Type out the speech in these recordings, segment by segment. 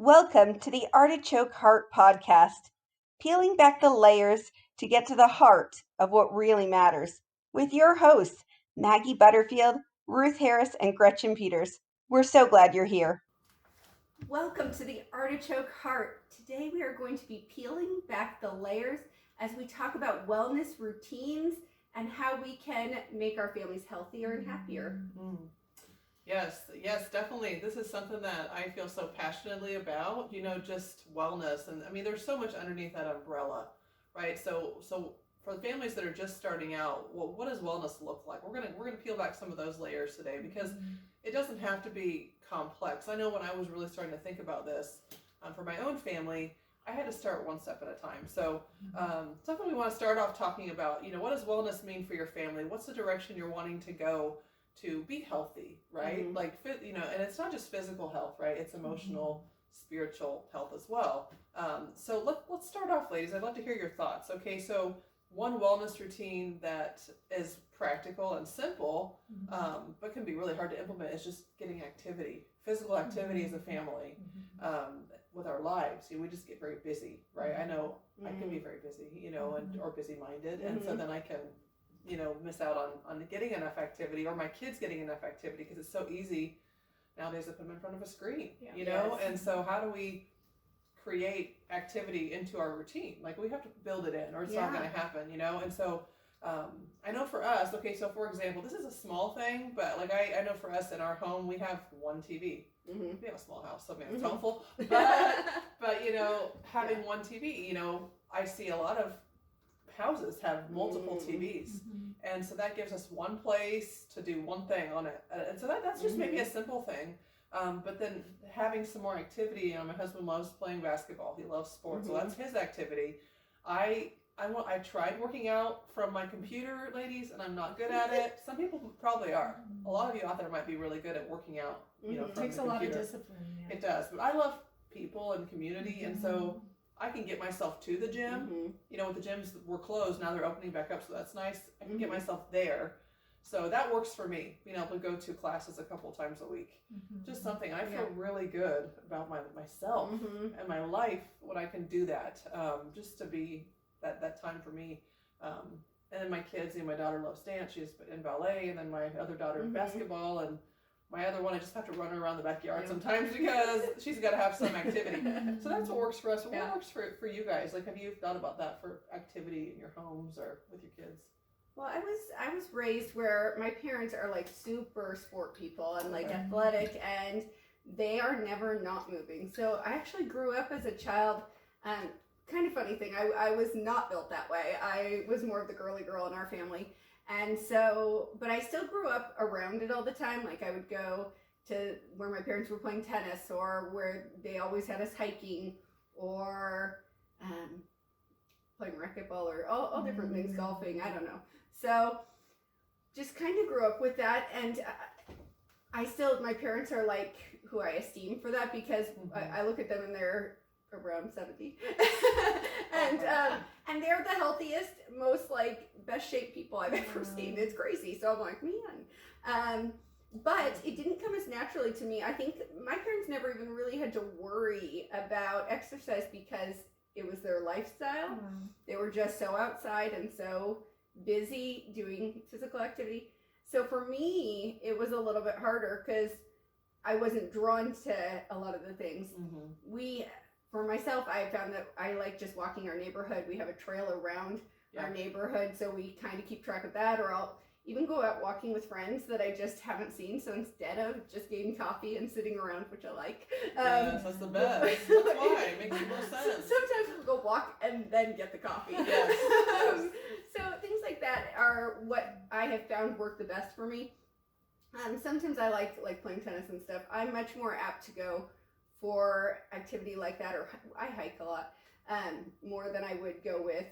Welcome to the Artichoke Heart Podcast, peeling back the layers to get to the heart of what really matters, with your hosts, Maggie Butterfield, Ruth Harris, and Gretchen Peters. We're so glad you're here. Welcome to the Artichoke Heart. Today we are going to be peeling back the layers as we talk about wellness routines and how we can make our families healthier and happier. Mm-hmm. Yes, definitely. This is something that I feel so passionately about, just wellness. And I mean, there's so much underneath that umbrella, right? So for the families that are just starting out, well, what does wellness look like? We're gonna peel back some of those layers today because it doesn't have to be complex. I know when I was really starting to think about this for my own family, I had to start one step at a time. So something we want to start off talking about, what does wellness mean for your family? What's the direction you're wanting to go to be healthy, right? Mm-hmm. And it's not just physical health, right? It's emotional, spiritual health as well. So let's start off, ladies. I'd love to hear your thoughts. Okay, so one wellness routine that is practical and simple, but can be really hard to implement is just getting activity, physical activity as a family. With our lives, we just get very busy, right? I know I can be very busy, or busy-minded, and so then I can miss out on getting enough activity, or my kids getting enough activity, because it's so easy nowadays to put them in front of a screen, and so how do we create activity into our routine? Like, we have to build it in, or it's not going to happen, and so I know for us, okay, so for example, this is a small thing, but like I know for us in our home, we have one TV. We have a small house, so maybe it's helpful, but having one TV, I see a lot of houses have multiple TVs, and so that gives us one place to do one thing on it, and so that's just maybe a simple thing, but then having some more activity. My husband loves playing basketball, he loves sports, so that's his activity. I tried working out from my computer, ladies, and I'm not good at it. Some people probably are. A lot of you out there might be really good at working out, from it takes the a computer. lot of discipline. Yeah. It does, but I love people and community, and so I can get myself to the gym. With the gyms were closed, now they're opening back up, so that's nice. I can get myself there, so that works for me. Being able to go to classes a couple times a week, just something I feel really good about myself and my life when I can do that. Just to be that time for me. And then my kids, my daughter loves dance. She's in ballet, and then my other daughter basketball, and my other one, I just have to run her around the backyard sometimes because she's got to have some activity. So that's what works for us. What works for you guys? Like, have you thought about that for activity in your homes or with your kids? Well, I was raised where my parents are like super sport people and like athletic, and they are never not moving. So I actually grew up as a child. Kind of funny thing, I was not built that way. I was more of the girly girl in our family. And so, but I still grew up around it all the time. Like, I would go to where my parents were playing tennis, or where they always had us hiking, or playing racquetball, or all different things, golfing, I don't know. So just kind of grew up with that. And my parents are like who I esteem for that, because I look at them and they're around 70 and they're the healthiest, most like best shaped people I've ever seen. It's crazy. So I'm like, man, but it didn't come as naturally to me. I think my parents never even really had to worry about exercise because it was their lifestyle. They were just so outside and so busy doing physical activity. So for me, it was a little bit harder because I wasn't drawn to a lot of the things. For myself, I found that I like just walking our neighborhood. We have a trail around our neighborhood, so we kind of keep track of that. Or I'll even go out walking with friends that I just haven't seen. So instead of just getting coffee and sitting around, which I like. Yes, that's the best. That's why. It makes more sense. Sometimes we'll go walk and then get the coffee. Yes. So things like that are what I have found work the best for me. Sometimes I like playing tennis and stuff. I'm much more apt to go for activity like that, or I hike a lot, more than I would go with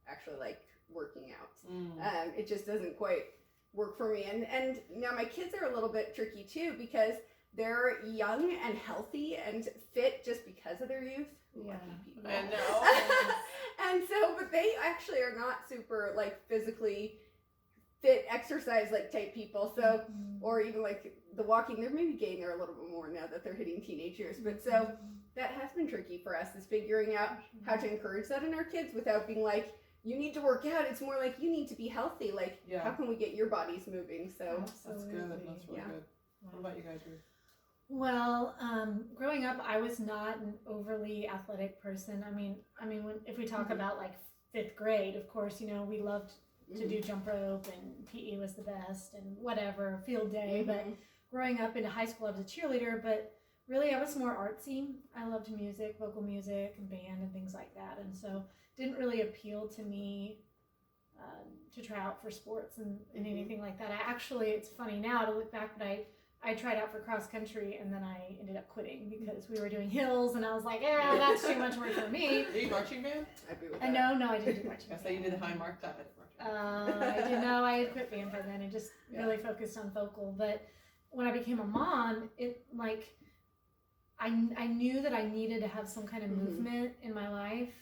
actually like working out. It just doesn't quite work for me. And now my kids are a little bit tricky too, because they're young and healthy and fit just because of their youth. Lucky people. I know. And so, but they actually are not super like physically fit exercise like type people. So, or even like the walking, they're maybe getting there a little bit more now that they're hitting teenage years. But so that has been tricky for us, is figuring out how to encourage that in our kids without being like, you need to work out. It's more like, you need to be healthy. Like, how can we get your bodies moving? So that's good. That's really good. What about you guys, Ruth? Well, growing up, I was not an overly athletic person. I mean, if we talk about like 5th grade, of course, we loved to do jump rope, and PE was the best, and whatever, field day. But growing up into high school, I was a cheerleader, but really I was more artsy. I loved music, vocal music, and band and things like that. And so didn't really appeal to me to try out for sports and anything like that. It's funny now to look back, but I tried out for cross country, and then I ended up quitting because we were doing hills, and I was like, that's too much work for me. Are you marching band? I'd be with that. No, I didn't do marching band. I say you did the high mark time. I didn't know. I had quit band by then and just really focused on vocal. But when I became a mom, I knew that I needed to have some kind of movement in my life,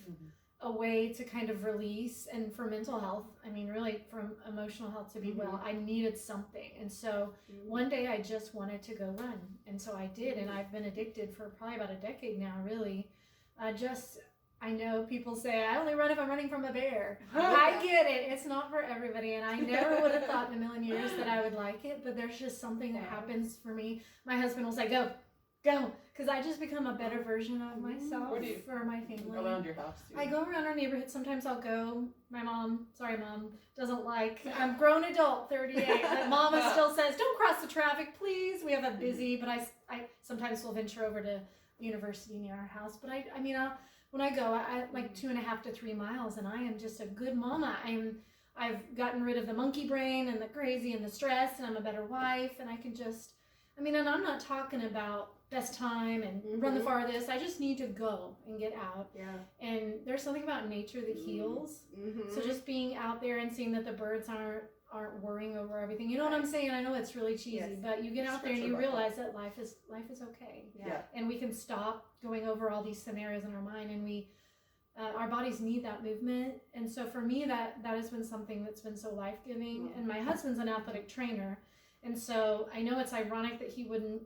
a way to kind of release, and for mental health, really from emotional health to be well, I needed something. And so one day I just wanted to go run. And so I did, and I've been addicted for probably about a decade now, really. I know people say, I only run if I'm running from a bear. I get it. It's not for everybody. And I never would have thought in a million years that I would like it, but there's just something that happens for me. My husband will say, go. Because I just become a better version of myself for my family. Go around your house too. I go around our neighborhood. Sometimes I'll go. My mom, doesn't like, I'm a grown adult, 38. But Mama still says, don't cross the traffic, please. We have a busy, but I sometimes will venture over to the university near our house. But when I go, I like 2.5 to 3 miles, and I am just a good mama. I've gotten rid of the monkey brain and the crazy and the stress, and I'm a better wife, and I can just, and I'm not talking about best time and run the farthest. I just need to go and get out. Yeah. And there's something about nature that heals. So just being out there and seeing that the birds aren't worrying over everything. You know what I'm saying? I know it's really cheesy, but you get out there and you realize that life is okay. Yeah. And we can stop going over all these scenarios in our mind, and our bodies need that movement. And so for me, that has been something that's been so life-giving. And my husband's an athletic trainer, and so I know it's ironic that he wouldn't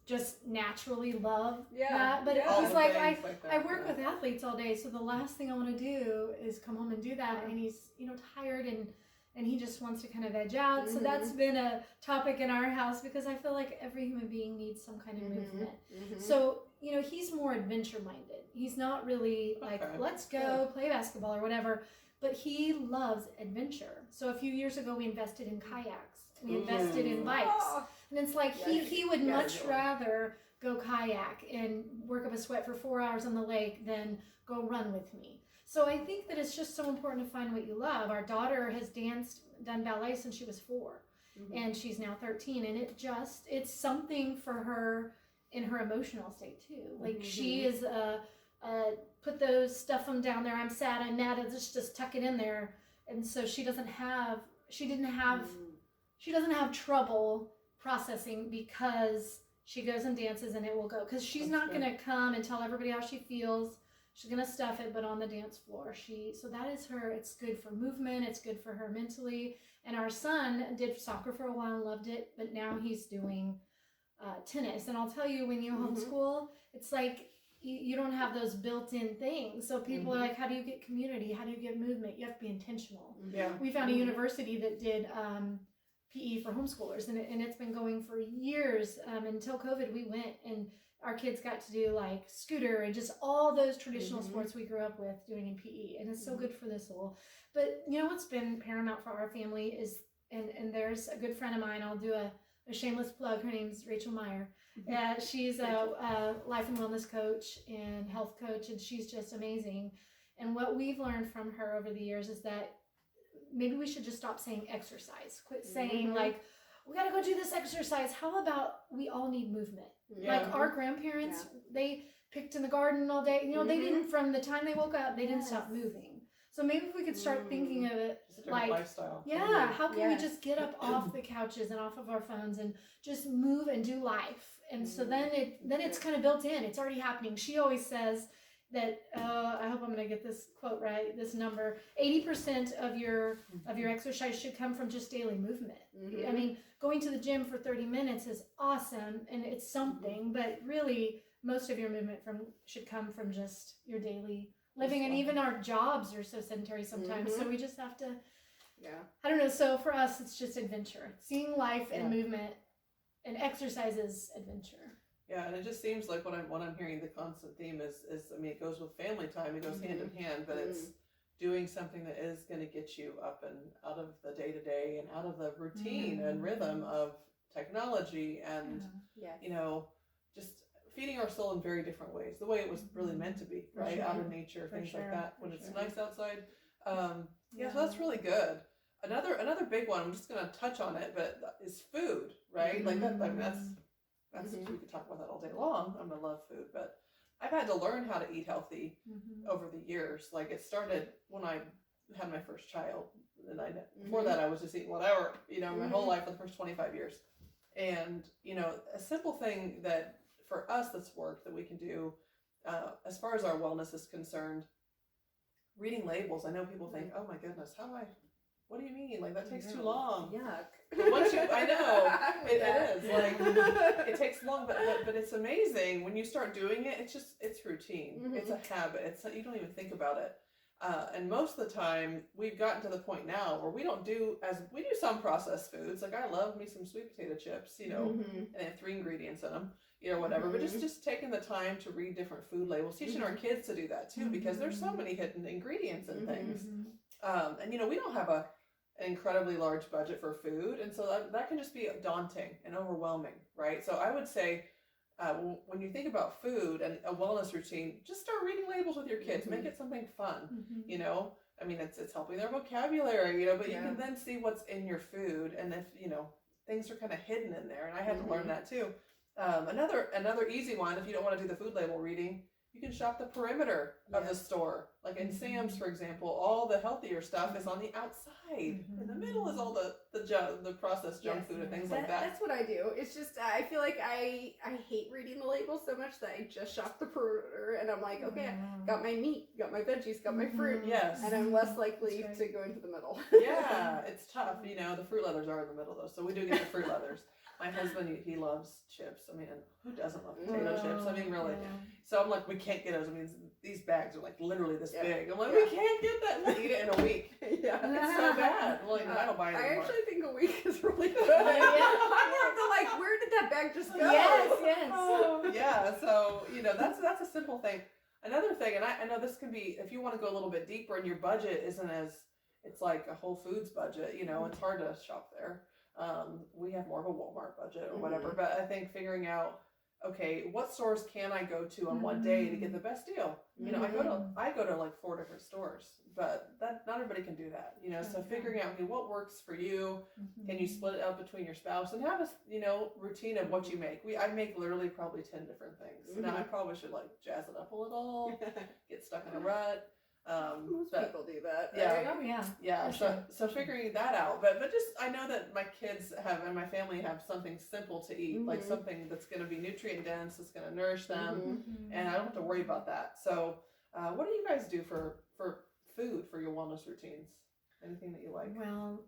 just naturally love that, but he's like, I work with athletes all day, so the last thing I want to do is come home and do that. And he's tired, and he just wants to kind of edge out. So that's been a topic in our house, because I feel like every human being needs some kind of movement. So he's more adventure minded. He's not really like, let's go play basketball or whatever, but he loves adventure. So a few years ago we invested in kayaks, we invested in bikes. And it's like he would much rather go kayak and work up a sweat for 4 hours on the lake than go run with me. So I think that it's just so important to find what you love. Our daughter has done ballet since she was 4, and she's now 13. And it's something for her in her emotional state too. Like she is put those stuff them down there. I'm sad, I'm mad, and just tuck it in there. And so she doesn't have trouble processing, because she goes and dances and it will go. Because she's not going to come and tell everybody how she feels. She's going to stuff it, but on the dance floor. So that is her. It's good for movement. It's good for her mentally. And our son did soccer for a while and loved it, but now he's doing tennis. And I'll tell you, when you homeschool, it's like you don't have those built-in things. So people are like, how do you get community? How do you get movement? You have to be intentional. Yeah. We found a university that did PE for homeschoolers, and it's been going for years. Until COVID, we went, and our kids got to do like scooter and just all those traditional sports we grew up with doing in PE, and it's so good for the soul. But what's been paramount for our family is, and there's a good friend of mine, I'll do a shameless plug, her name's Rachel Meyer. She's a life and wellness coach and health coach, and she's just amazing. And what we've learned from her over the years is that maybe we should just stop saying exercise. Quit saying like, we got to go do this exercise. How about we all need movement? Yeah. Like our grandparents, they picked in the garden all day. They didn't, from the time they woke up, they didn't stop moving. So maybe if we could start thinking of it like, lifestyle. How can we just get up off the couches and off of our phones and just move and do life? And so then it's kind of built in. It's already happening. She always says, that I hope I'm going to get this quote right. This number: 80% of your exercise should come from just daily movement. I mean, going to the gym for 30 minutes is awesome and it's something, but really most of your movement should come from just your daily living. And even our jobs are so sedentary sometimes, so we just have to. Yeah. I don't know. So for us, it's just adventure, seeing life and movement, and exercise is adventure. Yeah, and it just seems like what I'm hearing, the constant theme is I mean, it goes with family time, it goes hand in hand, but it's doing something that is going to get you up and out of the day to day and out of the routine and rhythm of technology and you know, just feeding our soul in very different ways, the way it was really meant to be, right? Out in nature, things like that, when it's nice outside. So that's really good. Another big one, I'm just going to touch on it, but is food, right? Like that. I mean, that's we could talk about that all day long. I'm gonna love food, but I've had to learn how to eat healthy over the years. Like it started when I had my first child, and before that I was just eating whatever, you know, my whole life for the first 25 years. And you know, a simple thing that for us that's worked that we can do as far as our wellness is concerned, reading labels. I know people think, oh my goodness, what do you mean? Like that takes too long. Yuck. But once I know it is like it takes long, but it's amazing when you start doing it. It's routine. It's a habit. You don't even think about it. And most of the time, we've gotten to the point now where we do some processed foods. Like I love me some sweet potato chips, you know, and they have 3 ingredients in them, you know, whatever. But just taking the time to read different food labels, teaching our kids to do that too, because there's so many hidden ingredients in things. And you know, we don't have an incredibly large budget for food, and so that can just be daunting and overwhelming, right? So I would say when you think about food and a wellness routine, just start reading labels with your kids. Make it something fun, you know. I mean, it's helping their vocabulary, you know, but you can then see what's in your food, and if you know things are kind of hidden in there. And I had to learn that too. Another easy one, if you don't want to do the food label reading, you can shop the perimeter of the store. Like in Sam's, for example, all the healthier stuff is on the outside. In the middle is all the processed junk food and things like that. That's what I do. It's just, I feel like I hate reading the labels so much that I just shop the perimeter, and I'm like, okay, got my meat, got my veggies, got my fruit. Yes. And I'm less likely to go into the middle. Yeah, it's tough. You know, the fruit leathers are in the middle though, so we do get the fruit leathers. My husband, he loves chips. I mean, who doesn't love potato chips? I mean, really. So I'm like, we can't get those. I mean, these bags are like literally this big. I'm like, we can't get that. We'll eat it in a week. It's so bad. Well, I don't buy it anymore. I actually think a week is really good. I'm like, where did that bag just go? Yes. So you know, that's a simple thing. Another thing, and I know this can be, if you want to go a little bit deeper and your budget isn't it's like a Whole Foods budget. You know, it's hard to shop there. We have more of a Walmart budget or whatever, but I think figuring out, okay, what stores can I go to on one day to get the best deal? You know, I go to like 4 different stores, but not everybody can do that, you know, so figuring out, okay, what works for you, can you split it up between your spouse and have a, you know, routine of what you make. I make literally probably 10 different things. Now I probably should like jazz it up a little, get stuck in a rut. Most people do that. Yeah. Right? Yeah. So figuring that out, but just I know that my kids and my family have something simple to eat, like something that's going to be nutrient dense, that's going to nourish them, and I don't have to worry about that. So, what do you guys do for food for your wellness routines? Anything that you like? Well,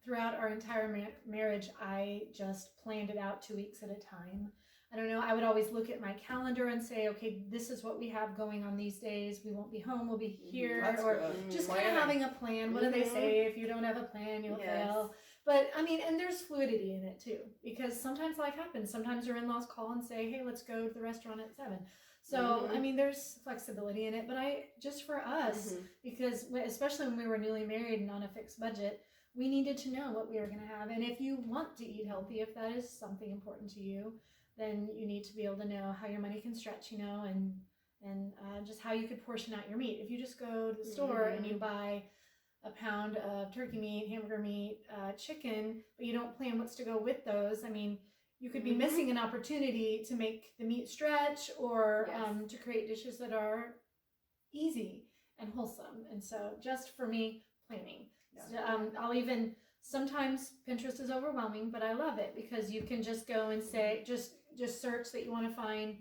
throughout our entire marriage, I just planned it out 2 weeks at a time. I don't know, I would always look at my calendar and say, okay, this is what we have going on these days. We won't be home, we'll be here. That's or good. just kind of having a plan. What do they say? If you don't have a plan, you'll fail. But I mean, and there's fluidity in it too, because sometimes life happens. Sometimes your in-laws call and say, hey, let's go to the restaurant at 7. So, I mean, there's flexibility in it, but just for us, because especially when we were newly married and on a fixed budget, we needed to know what we were going to have. And if you want to eat healthy, if that is something important to you, then you need to be able to know how your money can stretch, you know, and just how you could portion out your meat. If you just go to the store and you buy a pound of turkey meat, hamburger meat, chicken, but you don't plan what's to go with those, I mean, you could be missing an opportunity to make the meat stretch or to create dishes that are easy and wholesome. And so just for me, planning. So, sometimes Pinterest is overwhelming, but I love it because you can just go and say, just search that you want to find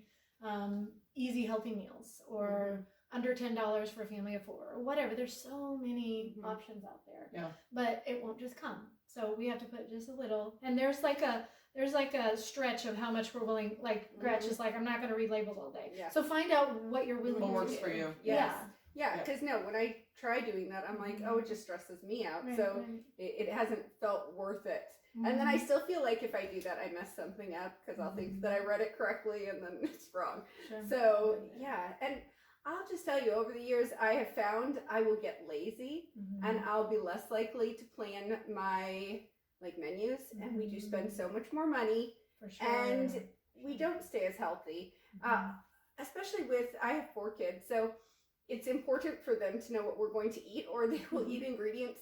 easy, healthy meals or under $10 for a family of 4 or whatever. There's so many options out there. Yeah. But it won't just come. So we have to put just a little. And there's like a stretch of how much we're willing. Like Gretch is like, I'm not going to read labels all day. Yeah. So find out what you're willing What to works do. for you. Yes. Yeah, because when I try doing that, I'm like, oh, it just stresses me out. Right, so right. it hasn't felt worth it. And then I still feel like if I do that, I mess something up because I'll think that I read it correctly and then it's wrong. Sure. So, yeah. And I'll just tell you, over the years, I have found I will get lazy and I'll be less likely to plan my menus. And we do spend so much more money. For sure. And we don't stay as healthy. Especially I have 4 kids. So it's important for them to know what we're going to eat, or they will eat ingredients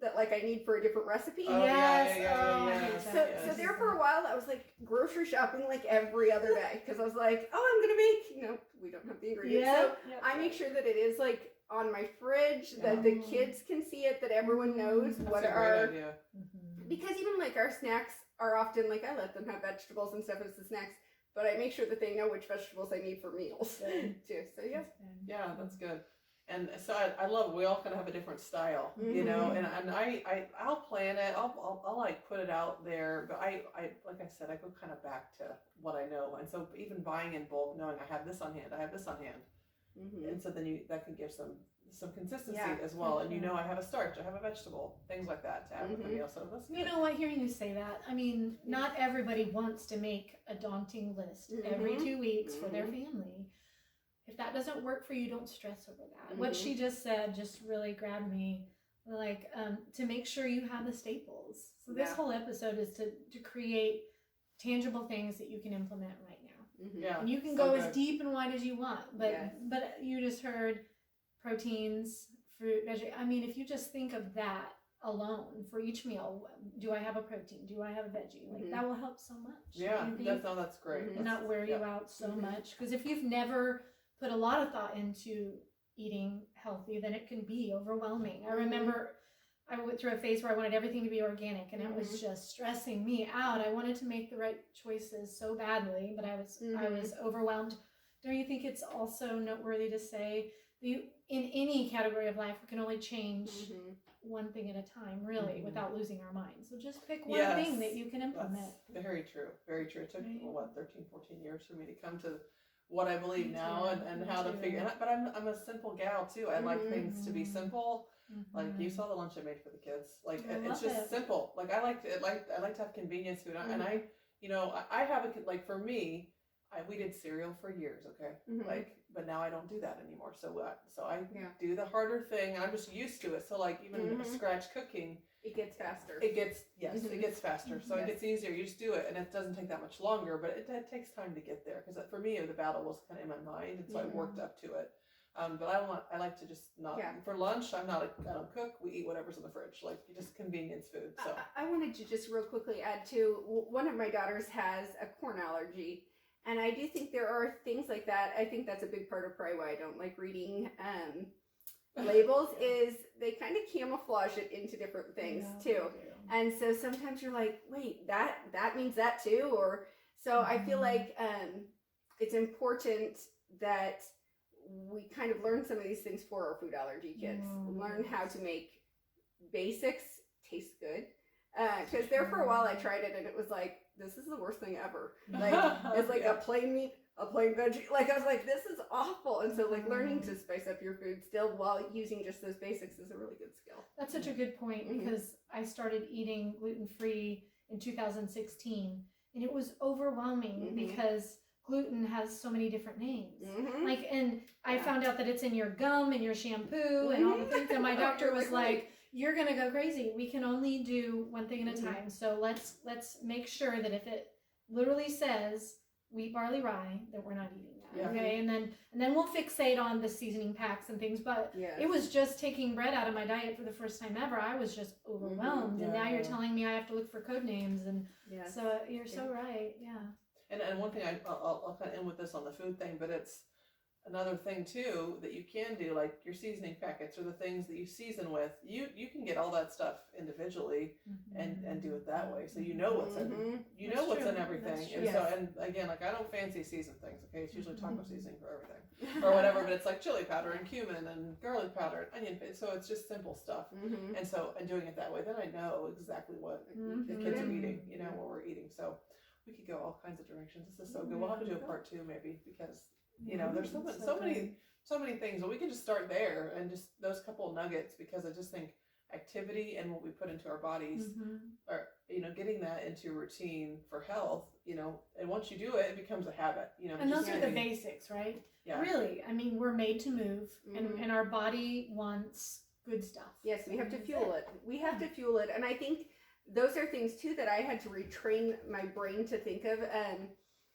that I need for a different recipe. Oh, yes. yeah. So there for a while I was grocery shopping every other day because I was like, oh, I'm gonna make, we don't have the ingredients. So I make sure that it is on my fridge, that the kids can see it, that everyone knows what That's a great idea. because even our snacks are often I let them have vegetables and stuff as the snacks, but I make sure that they know which vegetables I need for meals too. So yeah. Yeah, that's good. And so I love, we all kind of have a different style, you know, and I'll plan it, I'll put it out there, but I like I said, I go kind of back to what I know. And so even buying in bulk, knowing I have this on hand, and so then that can give some consistency as well. And I have a starch, I have a vegetable, things like that to add with the meal. So that's good. You know what, hearing you say that, I mean, not everybody wants to make a daunting list every 2 weeks for their family. If that doesn't work for you, don't stress over that. What she just said just really grabbed me. To make sure you have the staples. So this whole episode is to create tangible things that you can implement right now. Yeah, and you can go as deep and wide as you want. But you just heard proteins, fruit, veggie. I mean, if you just think of that alone for each meal, do I have a protein? Do I have a veggie? That will help so much. Yeah, that's great. And not wear you out so much. Because if you've never put a lot of thought into eating healthy, then it can be overwhelming. I remember I went through a phase where I wanted everything to be organic, and it was just stressing me out. I wanted to make the right choices so badly, but I was overwhelmed. Don't you think it's also noteworthy to say in any category of life, we can only change one thing at a time, really, without losing our minds. So just pick one thing that you can implement. That's very true. Very true. It took 13, 14 years for me to come to what I believe now and how to figure it. But I'm a simple gal too. I like things to be simple. Like you saw the lunch I made for the kids. It's just simple. I like to have convenience food. And I have for me, we did cereal for years. Okay. But now I don't do that anymore. So I do the harder thing, and I'm just used to it. So even scratch cooking, it gets faster. It gets faster. So it gets easier. You just do it, and it doesn't take that much longer, but it takes time to get there. Because for me, the battle was kind of in my mind, and so I worked up to it. But I like to just not, for lunch, I don't cook. We eat whatever's in the fridge, just convenience food. So I wanted to just real quickly add too, one of my daughters has a corn allergy. And I do think there are things like that. I think that's a big part of probably why I don't like reading labels is they kind of camouflage it into different things too. And so sometimes you're like, wait, that means that too? Or so I feel like it's important that we kind of learn some of these things for our food allergy kids. Learn how to make basics taste good. Because there for a while I tried it and it was like, this is the worst thing ever. It's a plain meat, a plain veggie. I was like, this is awful. And so learning to spice up your food still while using just those basics is a really good skill. That's such a good point because I started eating gluten-free in 2016 and it was overwhelming because gluten has so many different names. And I found out that it's in your gum and your shampoo and all the things. And my doctor was like, you're going to go crazy. We can only do one thing at a time. So let's make sure that if it literally says wheat, barley, rye, that we're not eating that. Okay. And then we'll fixate on the seasoning packs and things. But it was just taking bread out of my diet for the first time ever. I was just overwhelmed. And now you're telling me I have to look for code names. And so you're so right. Yeah. And one thing I'll kind of end with this on the food thing, but it's another thing too that you can do, like your seasoning packets or the things that you season with, you can get all that stuff individually and do it that way, so you know what's in That's what's true. in everything. That's And true. so, and again, like I don't fancy season things, okay, it's usually taco seasoning for everything or whatever, but it's like chili powder and cumin and garlic powder and onion paste, so it's just simple stuff. And so, and doing it that way, then I know exactly what the kids are eating, you know, what we're eating. So we could go all kinds of directions. This is so good. We'll have to do a part 2 maybe, because you know there's so many things, but we can just start there and just those couple of nuggets, because I just think activity and what we put into our bodies are, you know, getting that into routine for health, you know, and once you do it, it becomes a habit, you know. And just those are the getting- basics, right? Yeah. Really, I mean, we're made to move, and our body wants good stuff. Yes, we have to fuel it. We have to fuel it. And I think those are things too that I had to retrain my brain to think of.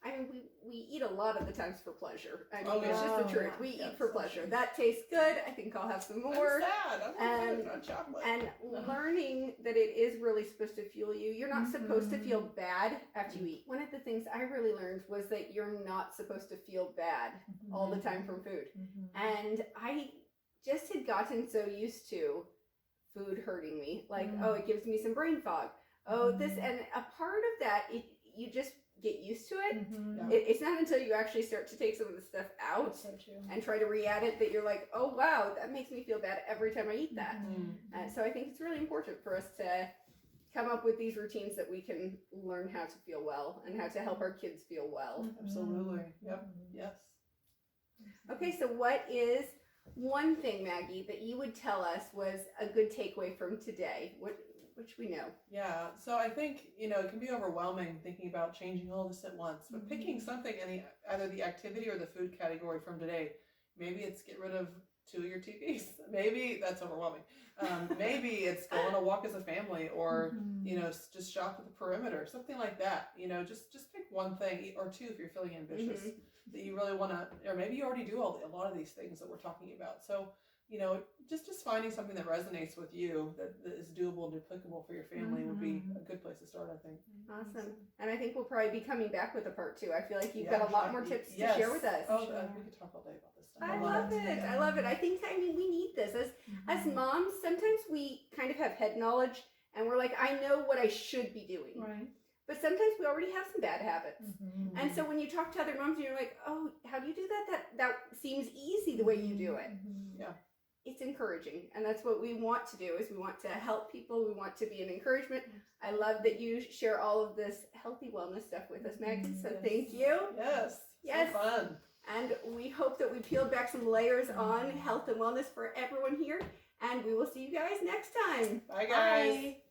I mean, we eat a lot of the times for pleasure. I mean, it's just the truth. We eat for pleasure. That tastes good. I think I'll have some more. I'm sad. I'm on chocolate. And learning that it is really supposed to fuel you. You're not supposed to feel bad after you eat. One of the things I really learned was that you're not supposed to feel bad all the time from food. And I just had gotten so used to food hurting me. Like, oh, it gives me some brain fog. Oh, this, and a part of that, you just get used to it. It's not until you actually start to take some of the stuff out and try to re-add it that you're like, oh wow, that makes me feel bad every time I eat that. So I think it's really important for us to come up with these routines that we can learn how to feel well and how to help our kids feel well. Absolutely. Yep. Yes. Okay, so what is one thing, Maggie, that you would tell us was a good takeaway from today? Which we know. Yeah, so I think, you know, it can be overwhelming thinking about changing all this at once, but picking something in either the activity or the food category from today. Maybe it's get rid of 2 of your TVs. Maybe that's overwhelming. Maybe it's go on a walk as a family, or you know, just shop at the perimeter, something like that. You know, just pick one thing or 2 if you're feeling ambitious that you really want to, or maybe you already do a lot of these things that we're talking about. So, you know, just finding something that resonates with you, that is doable and applicable for your family would be a good place to start, I think. Awesome. And I think we'll probably be coming back with a part 2. I feel like you've got a lot more tips to share with us. Oh, we could talk all day about this stuff. I love it. I love it. I mean, we need this. As moms, sometimes we kind of have head knowledge and we're like, I know what I should be doing. Right. But sometimes we already have some bad habits. And so when you talk to other moms and you're like, oh, how do you do that? That seems easy the way you do it. Yeah. It's encouraging. And that's what we want to do, is we want to help people. We want to be an encouragement. I love that you share all of this healthy wellness stuff with us, Maggie. So thank you. Yes. Yes. So fun. And we hope that we peeled back some layers on health and wellness for everyone here. And we will see you guys next time. Bye, guys. Bye.